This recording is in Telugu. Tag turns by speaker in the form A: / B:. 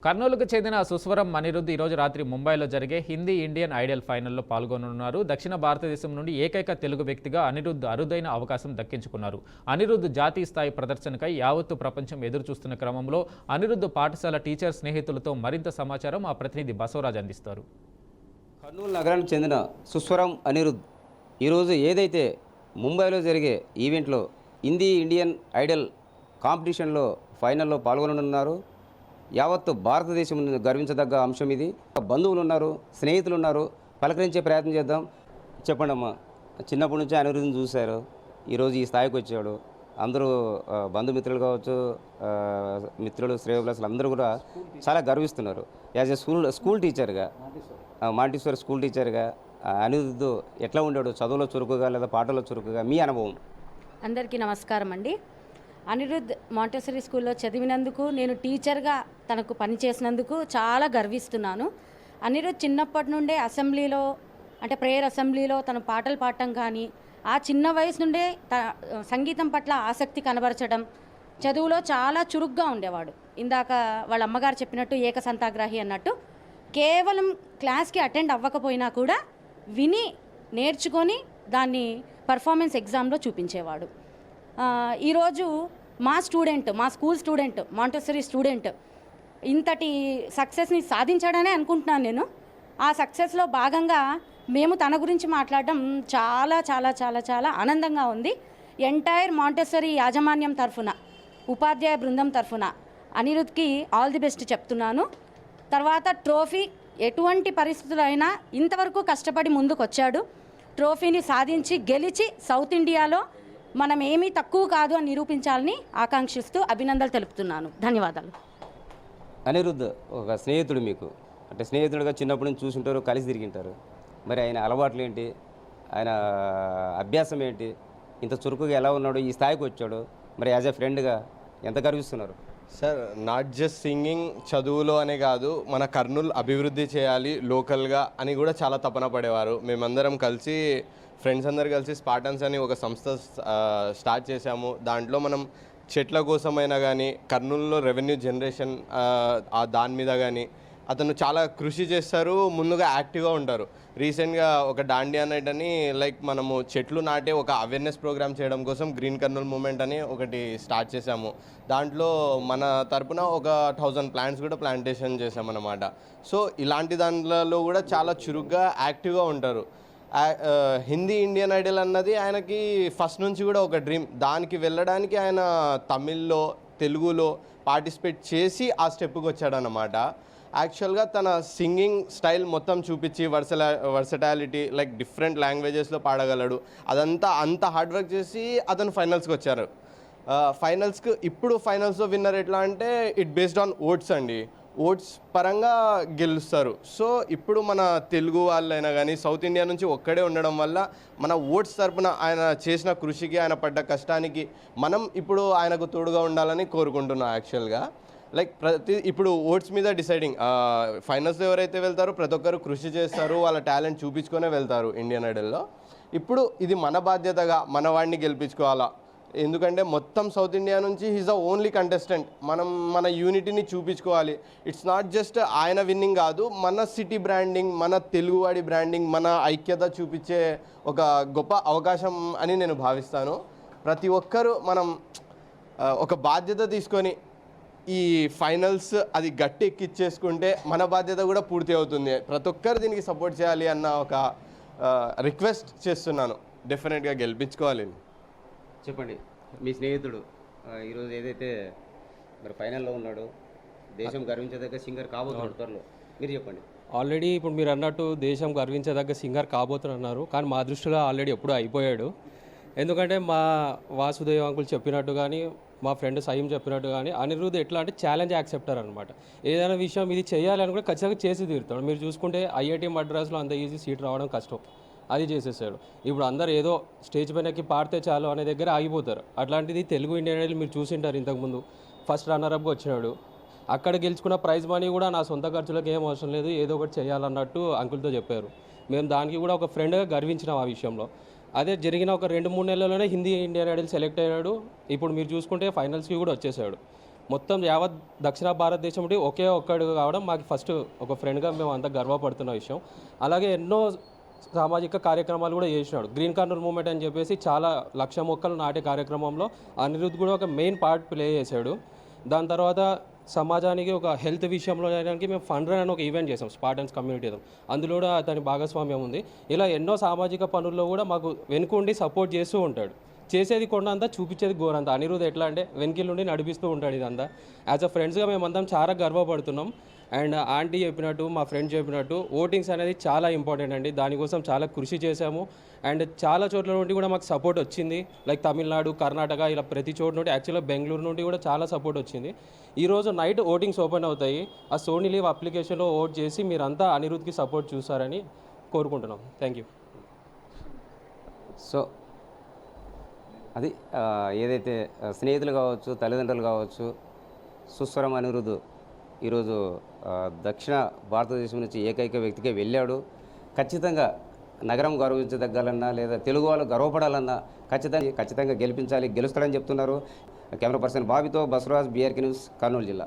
A: కర్నూలుకు చెందిన సుస్వరం అనిరుద్ధ్ ఈరోజు రాత్రి ముంబైలో జరిగే హిందీ ఇండియన్ ఐడల్ ఫైనల్లో పాల్గొనున్నారు. దక్షిణ భారతదేశం నుండి ఏకైక తెలుగు వ్యక్తిగా అనిరుద్ధ్ అరుదైన అవకాశం దక్కించుకున్నారు. అనిరుద్ధ్ జాతీయ స్థాయి ప్రదర్శనకై యావత్తు ప్రపంచం ఎదురుచూస్తున్న క్రమంలో అనిరుద్ధ్ పాఠశాల టీచర్ స్నేహితులతో మరింత సమాచారం మా ప్రతినిధి బసవరాజ్ అందిస్తారు.
B: కర్నూలు నగరానికి చెందిన సుస్వరం అనిరుద్ధ్ ఈరోజు ఏదైతే ముంబైలో జరిగే ఈవెంట్లో హిందీ ఇండియన్ ఐడల్ కాంపిటీషన్లో ఫైనల్లో పాల్గొననున్నారు. యావత్తు భారతదేశం గర్వించదగ్గ అంశం ఇది. బంధువులు ఉన్నారు, స్నేహితులు ఉన్నారు, పలకరించే ప్రయత్నం చేద్దాం. చెప్పండి అమ్మా, చిన్నప్పటి నుంచి అనిరుద్ధిని చూశారు, ఈరోజు ఈ స్థాయికి వచ్చాడు. అందరూ బంధుమిత్రులు కావచ్చు, మిత్రులు, శ్రేయోభిలాషులు అందరూ కూడా చాలా గర్విస్తున్నారు. యాజ్ ఎ స్కూల్ టీచర్గా, మాంటిసోరీ స్కూల్ టీచర్గా అనిరుద్ధ్ ఎట్లా ఉండాడు? చదువులో చురుకుగా లేదా పాటలో చురుకుగా మీ అనుభవం?
C: అందరికీ నమస్కారం అండి. అనిరుద్ధ్ మాంటెసరీ స్కూల్లో చదివినందుకు, నేను టీచర్గా తనకు పనిచేసినందుకు చాలా గర్విస్తున్నాను. అనిరుద్ధ్ చిన్నప్పటి నుండే అసెంబ్లీలో, అంటే ప్రేయర్ అసెంబ్లీలో తను పాటలు పాడటం కానీ, ఆ చిన్న వయసు నుండే సంగీతం పట్ల ఆసక్తి కనబరచడం, చదువులో చాలా చురుగ్గా ఉండేవాడు. ఇందాక వాళ్ళ అమ్మగారు చెప్పినట్టు ఏకసంతాగ్రాహి అన్నట్టు, కేవలం క్లాస్కి అటెండ్ అవ్వకపోయినా కూడా విని నేర్చుకొని దాన్ని పర్ఫార్మెన్స్ ఎగ్జామ్లో చూపించేవాడు. ఈరోజు మా స్కూల్ స్టూడెంట్, మాంటెసరీ స్టూడెంట్ ఇంతటి సక్సెస్ని సాధించాడనే అనుకుంటున్నాను నేను. ఆ సక్సెస్లో భాగంగా మేము తన గురించి మాట్లాడడం చాలా చాలా చాలా చాలా ఆనందంగా ఉంది. ఎంటైర్ మాంటెసరీ యాజమాన్యం తరఫున, ఉపాధ్యాయ బృందం తరఫున అనిరుద్ధ్కి ఆల్ ది బెస్ట్ చెప్తున్నాను. తర్వాత ట్రోఫీ ఎటువంటి పరిస్థితులైనా ఇంతవరకు కష్టపడి ముందుకు వచ్చాడు. ట్రోఫీని సాధించి గెలిచి సౌత్ ఇండియాలో మనం ఏమీ తక్కువ కాదు అని నిరూపించాలని ఆకాంక్షిస్తూ అభినందనలు తెలుపుతున్నాను. ధన్యవాదాలు.
B: అనిరుద్ధ్ ఒక స్నేహితుడు మీకు, అంటే స్నేహితుడిగా చిన్నప్పటి నుంచి చూసుంటారు, కలిసి తిరిగింటారు. మరి ఆయన అలవాట్లు ఏంటి, ఆయన అభ్యాసం ఏంటి, ఇంత చురుకుగా ఎలా ఉన్నాడు, ఈ స్థాయికి వచ్చాడు, మరి యాజ్ ఎ ఫ్రెండ్గా ఎంత గర్విస్తున్నారు?
D: సార్, నాట్ జస్ట్ సింగింగ్, చదువులో అనే కాదు, మన కర్నూలు అభివృద్ధి చేయాలి లోకల్గా అని కూడా చాలా తపన పడేవారు. మేమందరం కలిసి, ఫ్రెండ్స్ అందరు కలిసి స్పార్టన్స్ అని ఒక సంస్థ స్టార్ట్ చేశాము. దాంట్లో మనం చెట్ల కోసమైనా కానీ, కర్నూలులో రెవెన్యూ జనరేషన్ దాని మీద కానీ అతను చాలా కృషి చేస్తారు. ముందుగా యాక్టివ్గా ఉంటారు. రీసెంట్గా ఒక డాండియా నైట్ అని, లైక్ మనము చెట్లు నాటే ఒక అవేర్నెస్ ప్రోగ్రామ్ చేయడం కోసం గ్రీన్ కర్నూల్ మూమెంట్ అని ఒకటి స్టార్ట్ చేశాము. దాంట్లో మన తరపున ఒక 1000 ప్లాంట్స్ కూడా ప్లాంటేషన్ చేశామన్నమాట. సో ఇలాంటి దాంట్లో కూడా చాలా చురుగ్గా యాక్టివ్గా ఉంటారు. హిందీ ఇండియన్ ఐడల్ అన్నది ఆయనకి ఫస్ట్ నుంచి కూడా ఒక డ్రీమ్. దానికి వెళ్ళడానికి ఆయన తమిళ్లో, తెలుగులో పార్టిసిపేట్ చేసి ఆ స్టెప్కి వచ్చాడనమాట. యాక్చువల్గా తన సింగింగ్ స్టైల్ మొత్తం చూపించి వర్సటాలిటీ, లైక్ డిఫరెంట్ లాంగ్వేజెస్లో పాడగలడు. అదంతా అంత హార్డ్ వర్క్ చేసి అతను ఫైనల్స్కి వచ్చారు. ఇప్పుడు ఫైనల్స్లో విన్నర్ ఎట్లా అంటే, ఇట్ బేస్డ్ ఆన్ ఓట్స్ అండి. ఓట్స్ పరంగా గెలుస్తారు. సో ఇప్పుడు మన తెలుగు వాళ్ళైనా కానీ సౌత్ ఇండియా నుంచి ఒక్కడే ఉండడం వల్ల మన ఓట్స్ తరపున ఆయన చేసిన కృషికి, ఆయన పడ్డ కష్టానికి మనం ఇప్పుడు ఆయనకు తోడుగా ఉండాలని కోరుకుంటున్నాం. యాక్చువల్గా లైక్ ఇప్పుడు ఓట్స్ మీద డిసైడింగ్, ఫైనల్స్లో ఎవరైతే వెళ్తారో ప్రతి ఒక్కరు కృషి చేస్తారు, వాళ్ళ టాలెంట్ చూపించుకొనే వెళ్తారు ఇండియన్ ఐడల్లో. ఇప్పుడు ఇది మన బాధ్యతగా మన వాడిని గెలిపించుకోవాలా. ఎందుకంటే మొత్తం సౌత్ ఇండియా నుంచి హీస్ ద ఓన్లీ కంటెస్టెంట్. మనం మన యూనిటీని చూపించుకోవాలి. ఇట్స్ నాట్ జస్ట్ ఆయన విన్నింగ్ కాదు, మన సిటీ బ్రాండింగ్, మన తెలుగువాడి బ్రాండింగ్, మన ఐక్యత చూపించే ఒక గొప్ప అవకాశం అని నేను భావిస్తాను. ప్రతి ఒక్కరూ మనం ఒక బాధ్యత తీసుకొని ఈ ఫైనల్స్ అది గట్టి ఎక్కిచ్చేసుకుంటే మన బాధ్యత కూడా పూర్తి అవుతుంది. ప్రతి ఒక్కరు దీనికి సపోర్ట్ చేయాలి అన్న ఒక రిక్వెస్ట్ చేస్తున్నాను. డెఫినెట్గా గెలిపించుకోవాలి.
B: చెప్పండి, మీ స్నేహితుడు ఈరోజు ఏదైతే మరి ఫైనల్లో ఉన్నాడు, దేశం గర్వించదగ్గ సింగర్ కాబోతున్నాడు త్వరలో, మీరు చెప్పండి.
E: ఆల్రెడీ ఇప్పుడు మీరు అన్నట్టు దేశం గర్వించదగ్గ సింగర్ కాబోతున్నారు, కానీ మా దృష్టిలో ఆల్రెడీ ఎప్పుడూ అయిపోయాడు. ఎందుకంటే మా వాసుదేవ్ అంకుల్ చెప్పినట్టు కానీ, మా ఫ్రెండ్ సయీం చెప్పినట్టు కానీ, అనిరుద్ధ్ ఎట్లా అంటే ఛాలెంజ్ యాక్సెప్టర్ అనమాట. ఏదైనా విషయం ఇది చేయాలని కూడా ఖచ్చితంగా చేసి తీరుతాడు. మీరు చూసుకుంటే ఐఐటి మద్రాస్లో అంత ఈజీ సీట్ రావడం కష్టం, అది చేసేసాడు. ఇప్పుడు అందరు ఏదో స్టేజ్ పైనకి పాడితే చాలు అనే దగ్గర ఆగిపోతారు. అట్లాంటిది తెలుగు ఇండియన్ ఐడల్ మీరు చూసింటారు, ఇంతకుముందు ఫస్ట్ రన్నర్అప్గా వచ్చినాడు. అక్కడ గెలుచుకున్న ప్రైజ్ మనీ కూడా నా సొంత ఖర్చులకు ఏం అవసరం లేదు, ఏదో ఒకటి చేయాలన్నట్టు అంకుల్తో చెప్పారు. మేము దానికి కూడా ఒక ఫ్రెండ్గా గర్వించినాం ఆ విషయంలో. అదే జరిగిన ఒక 2-3 నెలల్లోనే హిందీ ఇండియన్ ఐడల్ సెలెక్ట్ అయ్యాడు. ఇప్పుడు మీరు చూసుకుంటే ఫైనల్స్కి కూడా వచ్చేసాడు. మొత్తం యావత్ దక్షిణ భారతదేశం నుండి ఒకే ఒక్కడు కావడం మాకు ఫస్ట్ ఒక ఫ్రెండ్గా మేము అంతా గర్వపడుతున్న విషయం. అలాగే ఎన్నో సామాజిక కార్యక్రమాలు కూడా చేసినాడు. గ్రీన్ కార్నర్ మూవ్మెంట్ అని చెప్పేసి చాలా 1,00,000 మొక్కలు నాటే కార్యక్రమంలో అనిరుద్ధ్ కూడా ఒక మెయిన్ పార్ట్ ప్లే చేశాడు. దాని తర్వాత సమాజానికి ఒక హెల్త్ విషయంలో చేయడానికి మేము ఫండ్ రన్ అని ఒక ఈవెంట్ చేసాం స్పార్టన్స్ కమ్యూనిటీ. అందులో కూడా అతని భాగస్వామ్యం ఉంది. ఇలా ఎన్నో సామాజిక పనుల్లో కూడా మాకు వెనుకుండి సపోర్ట్ చేస్తూ ఉంటాడు. చేసేది కొండంతా, చూపించేది గోరంతా. అనిరుద్ధ్ ఎట్లా అంటే వెనకిల నుండి నడిపిస్తూ ఉంటాడు ఇదంతా. యాజ్ అ ఫ్రెండ్స్గా మేమంతా చాలా గర్వపడుతున్నాం. అండ్ ఆంటీ చెప్పినట్టు, మా ఫ్రెండ్ చెప్పినట్టు ఓటింగ్స్ అనేది చాలా ఇంపార్టెంట్ అండి. దానికోసం చాలా కృషి చేశాము. అండ్ చాలా చోట్ల నుండి కూడా మాకు సపోర్ట్ వచ్చింది. లైక్ తమిళనాడు, కర్ణాటక, ఇలా ప్రతి చోటు నుండి, యాక్చువల్గా బెంగళూరు నుండి కూడా చాలా సపోర్ట్ వచ్చింది. ఈరోజు నైట్ ఓటింగ్స్ ఓపెన్ అవుతాయి. ఆ సోనీ లీవ్ అప్లికేషన్లో ఓట్ చేసి మీరంతా అనిరుద్ధ్కి సపోర్ట్ చూస్తారని కోరుకుంటున్నాం. Thank you.
B: సో అది ఏదైతే స్నేహితులు కావచ్చు, తల్లిదండ్రులు కావచ్చు, సుస్వరం అనిరుద్ధ్ ఈరోజు దక్షిణ భారతదేశం నుంచి ఏకైక వ్యక్తిగా వెళ్ళాడు. ఖచ్చితంగా నగరం గౌరవించదగ్గాలన్నా లేదా తెలుగు వాళ్ళు గర్వపడాలన్నా ఖచ్చితంగా గెలిపించాలి, గెలుస్తాడని చెప్తున్నారు. కెమెరా పర్సన్ బాబితో బసవరాజ్, బీఆర్కే న్యూస్, కర్నూలు జిల్లా.